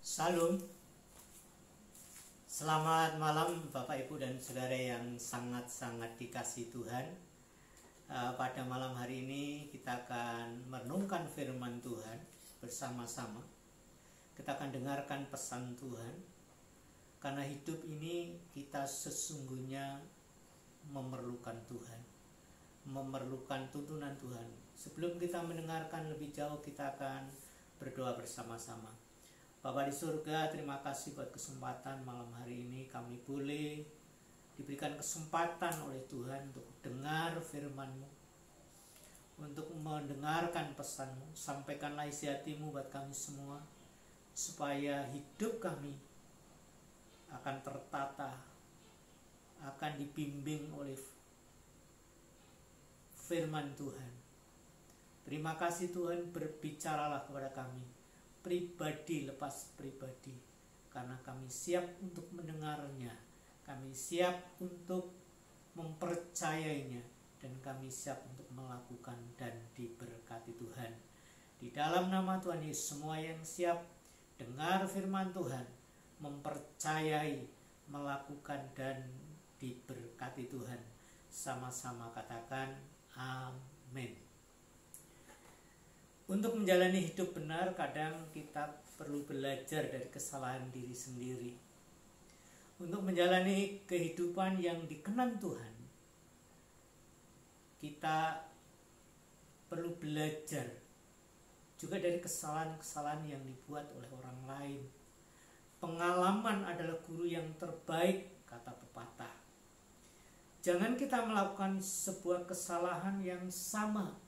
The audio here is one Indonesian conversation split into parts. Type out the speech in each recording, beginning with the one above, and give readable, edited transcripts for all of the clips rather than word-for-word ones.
Salam, selamat malam Bapak Ibu dan Saudara yang sangat-sangat dikasihi Tuhan. Pada malam hari ini kita akan merenungkan firman Tuhan bersama-sama. Kita akan dengarkan pesan Tuhan. Karena hidup ini kita sesungguhnya memerlukan Tuhan, memerlukan tuntunan Tuhan. Sebelum kita mendengarkan lebih jauh, kita akan berdoa bersama-sama. Bapa di surga, terima kasih buat kesempatan malam hari ini kami boleh diberikan kesempatan oleh Tuhan untuk dengar firman-Mu, untuk mendengarkan pesan-Mu. Sampaikanlah isi hati-Mu buat kami semua, supaya hidup kami akan tertata, akan dibimbing oleh firman Tuhan. Terima kasih Tuhan, berbicaralah kepada kami pribadi lepas pribadi, karena kami siap untuk mendengarnya, kami siap untuk mempercayainya, dan kami siap untuk melakukan dan diberkati Tuhan. Di dalam nama Tuhan Yesus, semua yang siap dengar firman Tuhan, mempercayai, melakukan dan diberkati Tuhan, sama-sama katakan amin. Untuk menjalani hidup benar, kadang kita perlu belajar dari kesalahan diri sendiri. Untuk menjalani kehidupan yang dikenan Tuhan, kita perlu belajar juga dari kesalahan-kesalahan yang dibuat oleh orang lain. Pengalaman adalah guru yang terbaik, kata pepatah. Jangan kita melakukan sebuah kesalahan yang sama.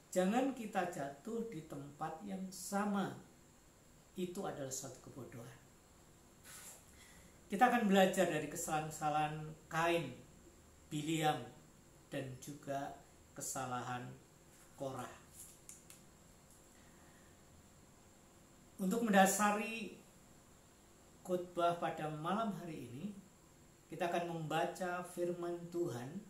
Jangan kita jatuh di tempat yang sama. Itu adalah suatu kebodohan. Kita akan belajar dari kesalahan-kesalahan Kain, Biliam, dan juga kesalahan Korah. Untuk mendasari khotbah pada malam hari ini, kita akan membaca firman Tuhan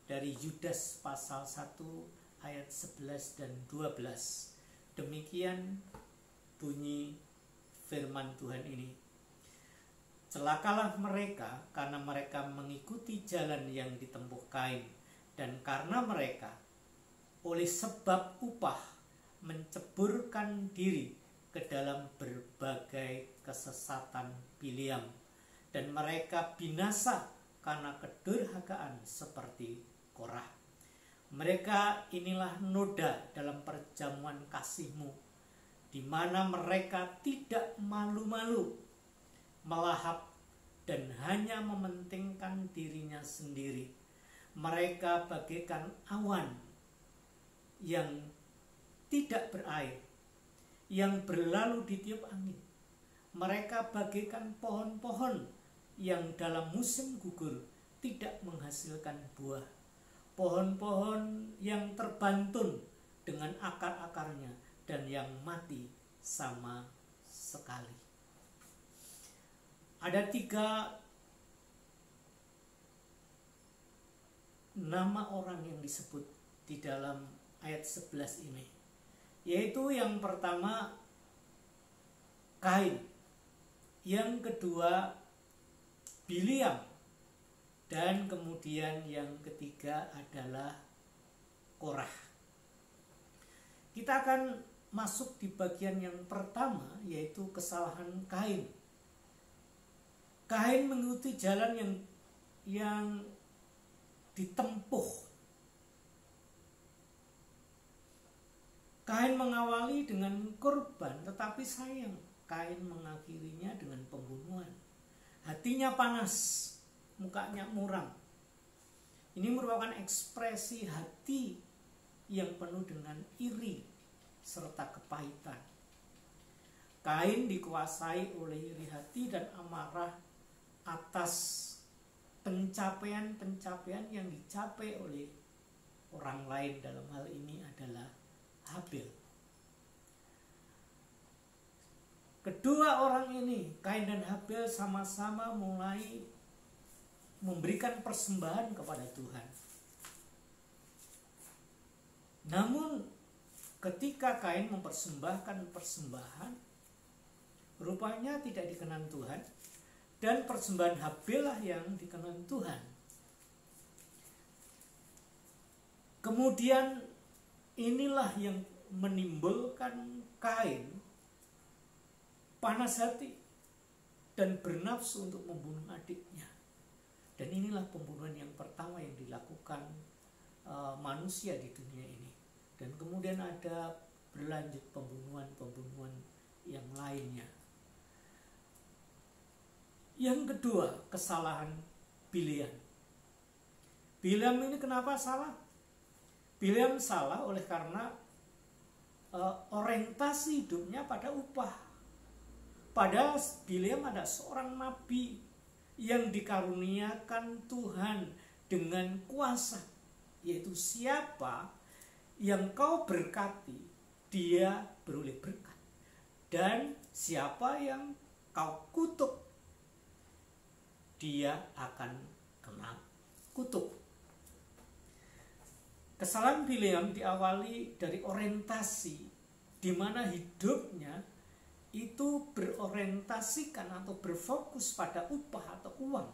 dari Yudas pasal 1 ayat 11 dan 12. Demikian bunyi firman Tuhan ini. Celakalah mereka karena mereka mengikuti jalan yang ditempuh Kain, dan karena mereka oleh sebab upah menceburkan diri ke dalam berbagai kesesatan Biliam, dan mereka binasa karena kedurhakaan seperti Korah. Mereka inilah noda dalam perjamuan kasih-Mu, di mana mereka tidak malu-malu, melahap, dan hanya mementingkan dirinya sendiri. Mereka bagaikan awan yang tidak berair, yang berlalu ditiup angin. Mereka bagaikan pohon-pohon yang dalam musim gugur tidak menghasilkan buah. Pohon-pohon yang terbantun dengan akar-akarnya dan yang mati sama sekali. Ada 3 nama orang yang disebut di dalam ayat 11 ini, yaitu yang pertama Kain, yang kedua Biliam, dan kemudian yang ketiga adalah Korah. Kita akan masuk di bagian yang pertama, yaitu kesalahan Kain. Kain mengikuti jalan yang ditempuh. Kain mengawali dengan korban, tetapi sayang, Kain mengakhirinya dengan pembunuhan. Hatinya panas, mukanya muram. Ini merupakan ekspresi hati yang penuh dengan iri serta kepahitan. Kain dikuasai oleh iri hati dan amarah atas pencapaian-pencapaian yang dicapai oleh orang lain. Dalam hal ini adalah Habil. Kedua orang ini, Kain dan Habil, sama-sama mulai memberikan persembahan kepada Tuhan. Namun ketika Kain mempersembahkan persembahan, rupanya tidak dikenan Tuhan, dan persembahan Habil lah yang dikenan Tuhan. Kemudian inilah yang menimbulkan Kain panas hati dan bernafsu untuk membunuh adiknya. Dan inilah pembunuhan yang pertama yang dilakukan manusia di dunia ini. Dan kemudian ada berlanjut pembunuhan yang lainnya. Yang kedua, kesalahan Bileam. Bileam ini kenapa salah? Bileam salah oleh karena orientasi hidupnya pada upah. Padahal Bileam ada seorang nabi yang dikaruniakan Tuhan dengan kuasa, yaitu siapa yang kau berkati, dia beroleh berkat. Dan siapa yang kau kutuk, dia akan kena kutuk. Kesalahan Bileam diawali dari orientasi di mana hidupnya itu berorientasikan atau berfokus pada upah atau uang.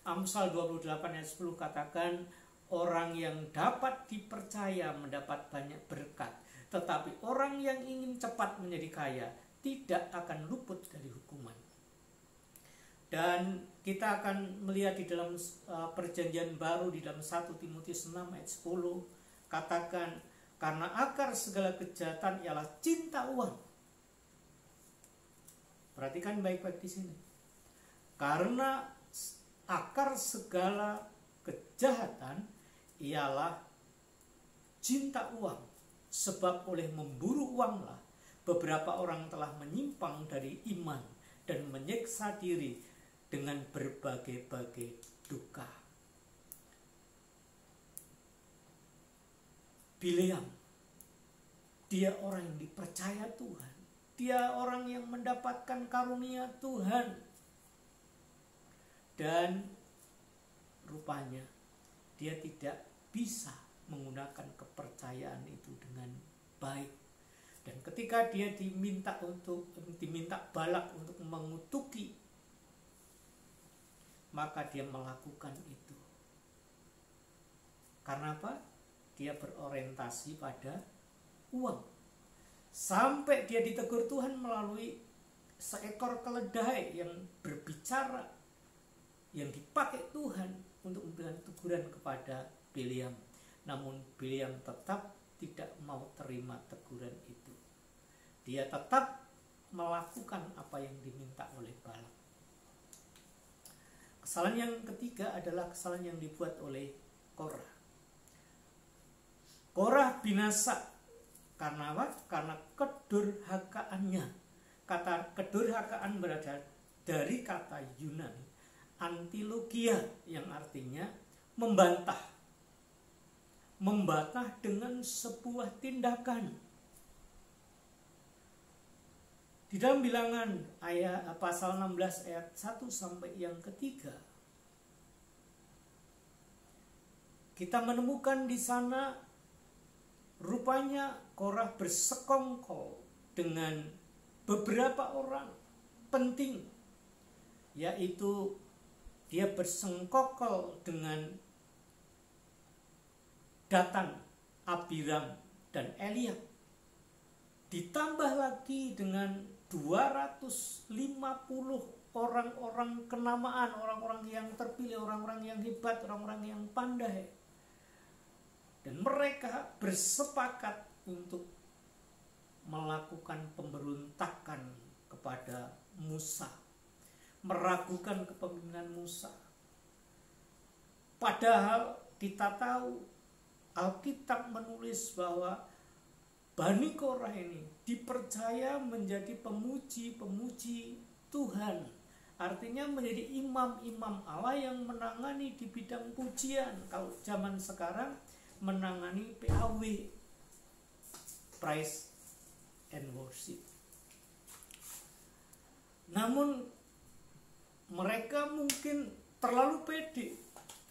Amsal 28 ayat 10 katakan, orang yang dapat dipercaya mendapat banyak berkat, tetapi orang yang ingin cepat menjadi kaya tidak akan luput dari hukuman. Dan kita akan melihat di dalam perjanjian baru di dalam 1 Timotius 6 ayat 10 katakan, karena akar segala kejahatan ialah cinta uang. Perhatikan baik-baik di sini. Karena akar segala kejahatan ialah cinta uang. Sebab oleh memburu uanglah beberapa orang telah menyimpang dari iman dan menyiksa diri dengan berbagai-bagai duka. Bileam, dia orang yang dipercaya Tuhan. Dia orang yang mendapatkan karunia Tuhan. Dan rupanya dia tidak bisa menggunakan kepercayaan itu dengan baik. Dan ketika dia diminta Balak untuk mengutuki, maka dia melakukan itu. Karena apa? Dia berorientasi pada uang. Sampai dia ditegur Tuhan melalui seekor keledai yang berbicara, yang dipakai Tuhan untuk memberikan teguran kepada Bileam. Namun Bileam tetap tidak mau terima teguran itu. Dia tetap melakukan apa yang diminta oleh Balak. Kesalahan yang ketiga adalah kesalahan yang dibuat oleh Korah. Korah binasa karena apa? Karena kedurhakaannya. Kata kedurhakaan berasal dari kata Yunani antilogia, yang artinya membantah. Membantah dengan sebuah tindakan. Di dalam Bilangan ayat pasal 16 ayat 1 sampai yang ketiga, kita menemukan di sana rupanya Korah bersekongkol dengan beberapa orang penting, yaitu dia bersekongkol dengan Datan, Abiram, dan Eliab. Ditambah lagi dengan 250 orang-orang kenamaan, orang-orang yang terpilih, orang-orang yang hebat, orang-orang yang pandai. Dan mereka bersepakat untuk melakukan pemberontakan kepada Musa, meragukan kepemimpinan Musa. Padahal kita tahu Alkitab menulis bahwa Bani Korah ini dipercaya menjadi pemuji-pemuji Tuhan. Artinya menjadi imam-imam Allah yang menangani di bidang pujian. Kalau zaman sekarang menangani PAW, Praise and Worship. Namun mereka mungkin terlalu pede,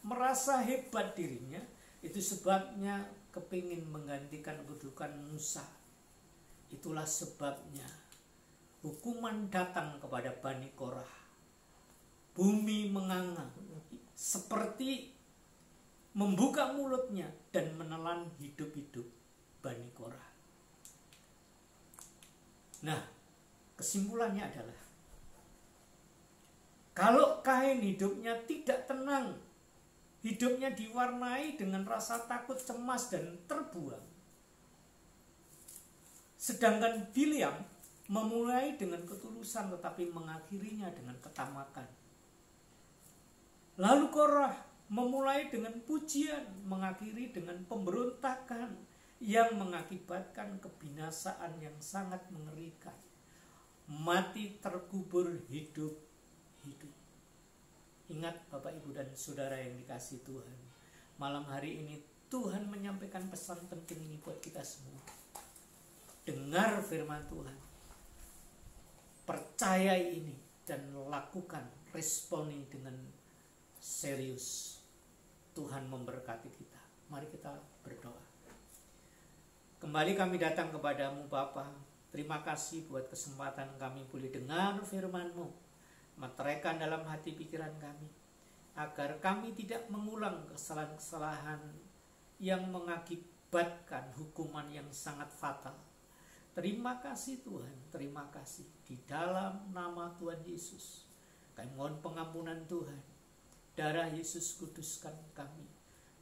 merasa hebat dirinya. Itu sebabnya kepingin menggantikan kedudukan Musa. Itulah sebabnya hukuman datang kepada Bani Korah. Bumi menganga seperti membuka mulutnya dan menelan hidup-hidup Bani Korah. Nah, kesimpulannya adalah kalau Kain hidupnya tidak tenang, hidupnya diwarnai dengan rasa takut, cemas, dan terbuang. Sedangkan Bileam memulai dengan ketulusan tetapi mengakhirinya dengan ketamakan. Lalu Korah memulai dengan pujian, mengakhiri dengan pemberontakan yang mengakibatkan kebinasaan yang sangat mengerikan. Mati terkubur, hidup. Ingat Bapak Ibu dan Saudara yang dikasihi Tuhan, malam hari ini Tuhan menyampaikan pesan penting ini buat kita semua. Dengar firman Tuhan, percayai ini dan lakukan, responi dengan serius. Tuhan memberkati kita. Mari kita berdoa. Kembali kami datang kepadamu Bapa. Terima kasih buat kesempatan kami boleh dengar firman-Mu. Meteraikan dalam hati pikiran kami, agar kami tidak mengulang kesalahan-kesalahan yang mengakibatkan hukuman yang sangat fatal. Terima kasih Tuhan, terima kasih. Di dalam nama Tuhan Yesus, kami mohon pengampunan Tuhan. Darah Yesus kuduskan kami,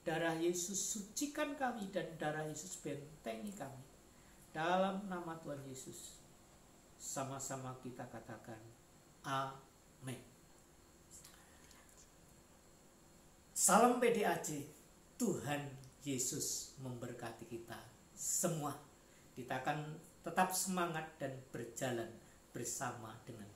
darah Yesus sucikan kami, dan darah Yesus bentengi kami. Dalam nama Tuhan Yesus, sama-sama kita katakan amin. Salam PDAJ, Tuhan Yesus memberkati kita semua. Kita akan tetap semangat dan berjalan bersama dengan